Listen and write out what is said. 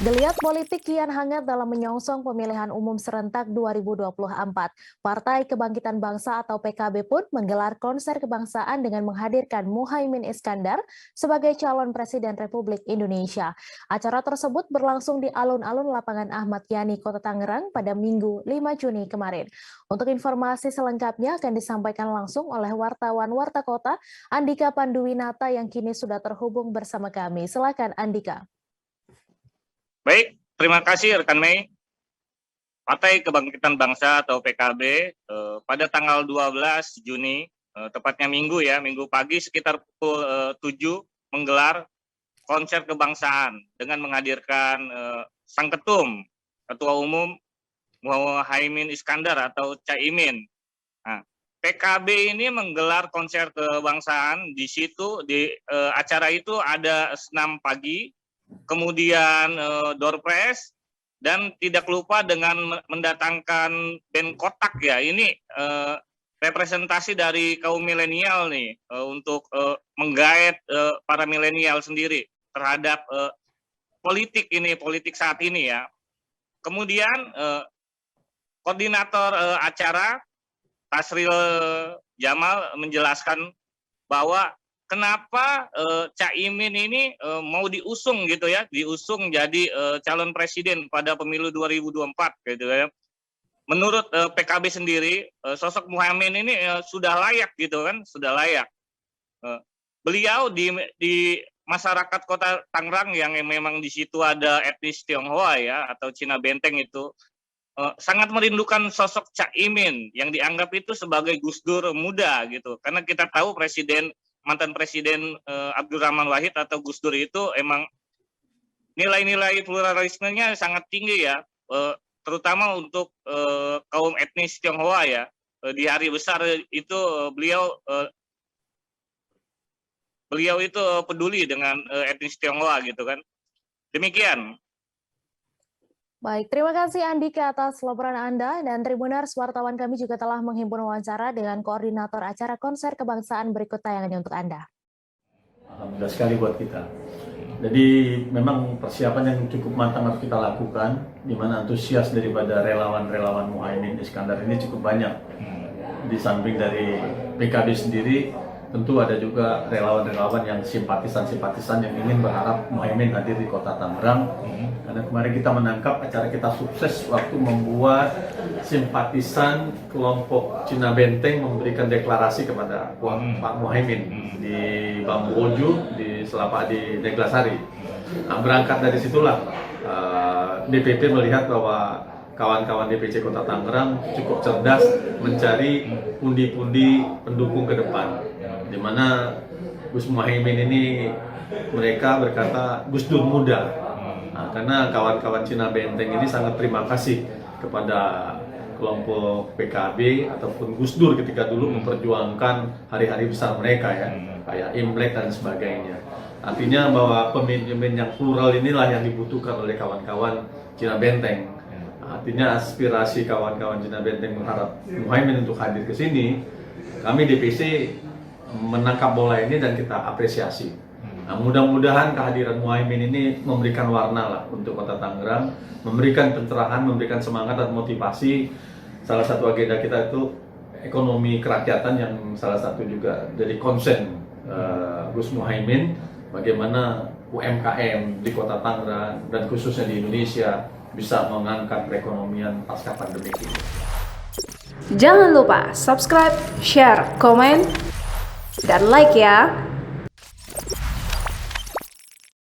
Geliat politik kian hangat dalam menyongsong pemilihan umum serentak 2024. Partai Kebangkitan Bangsa atau PKB pun menggelar konser kebangsaan dengan menghadirkan Muhaimin Iskandar sebagai calon Presiden Republik Indonesia. Acara tersebut berlangsung di alun-alun lapangan Ahmad Yani, Kota Tangerang pada Minggu 5 Juni kemarin. Untuk informasi selengkapnya akan disampaikan langsung oleh wartawan Warta Kota, Andika Panduwinata yang kini sudah terhubung bersama kami. Silakan Andika. Baik, terima kasih rekan Mei. Partai Kebangkitan Bangsa atau PKB pada tanggal 12 Juni, tepatnya Minggu pagi sekitar pukul 7 menggelar konser kebangsaan dengan menghadirkan Sang Ketum, Ketua Umum Muhaimin Iskandar atau Caimin. Nah, PKB ini menggelar konser kebangsaan di situ di acara itu ada senam pagi, kemudian door prize, dan tidak lupa dengan mendatangkan band kotak ya. Ini representasi dari kaum milenial nih untuk menggait para milenial sendiri terhadap politik saat ini ya. Kemudian koordinator acara Tasril Jamal menjelaskan bahwa kenapa Caimin ini mau diusung gitu ya, diusung jadi calon presiden pada pemilu 2024 gitu ya. Menurut PKB sendiri, sosok Muhaimin ini sudah layak gitu kan, sudah layak. Beliau di masyarakat Kota Tangerang yang memang di situ ada etnis Tionghoa ya atau Cina Benteng itu sangat merindukan sosok Caimin yang dianggap itu sebagai Gus Dur muda gitu. Karena kita tahu mantan presiden Abdurrahman Wahid atau Gus Dur itu emang nilai-nilai pluralismenya sangat tinggi ya, terutama untuk kaum etnis Tionghoa ya. Di hari besar itu beliau itu peduli dengan etnis Tionghoa gitu kan. Demikian. Baik, terima kasih Andika atas laporan Anda, dan Tribuners, wartawan kami juga telah menghimpun wawancara dengan koordinator acara konser kebangsaan. Berikut tayangannya untuk Anda. Alhamdulillah sekali buat kita. Jadi memang persiapan yang cukup matang harus kita lakukan, di mana antusias daripada relawan-relawan Muhaimin Iskandar ini cukup banyak. Di samping dari PKB sendiri, tentu ada juga relawan-relawan yang simpatisan yang ingin berharap Muhaimin hadir di Kota Tangerang. Karena kemarin kita menangkap acara kita sukses waktu membuat simpatisan kelompok Cina Benteng memberikan deklarasi kepada Pak Muhaimin di Bambu Oju di Neglasari. Nah, berangkat dari situlah DPP melihat bahwa kawan-kawan DPC Kota Tangerang cukup cerdas mencari pundi-pundi pendukung ke depan, di mana Gus Muhaimin ini mereka berkata Gus Dur muda. Nah, karena kawan-kawan Cina Benteng ini sangat terima kasih kepada kelompok PKB ataupun Gus Dur ketika dulu memperjuangkan hari-hari besar mereka ya, kayak Imlek dan sebagainya. Artinya bahwa pemimpin yang plural inilah yang dibutuhkan oleh kawan-kawan Cina Benteng. Artinya aspirasi kawan-kawan Cina Benteng mengharap Muhaimin untuk hadir ke sini. Kami DPC menangkap bola ini dan kita apresiasi. Nah, mudah-mudahan kehadiran Muhaimin ini memberikan warna lah untuk Kota Tangerang, memberikan pencerahan, memberikan semangat dan motivasi. Salah satu agenda kita itu ekonomi kerakyatan yang salah satu juga jadi konsen Gus Muhaimin, bagaimana UMKM di Kota Tangerang dan khususnya di Indonesia bisa mengangkat perekonomian pasca pandemi ini. Jangan lupa subscribe, share, komen, dan like ya.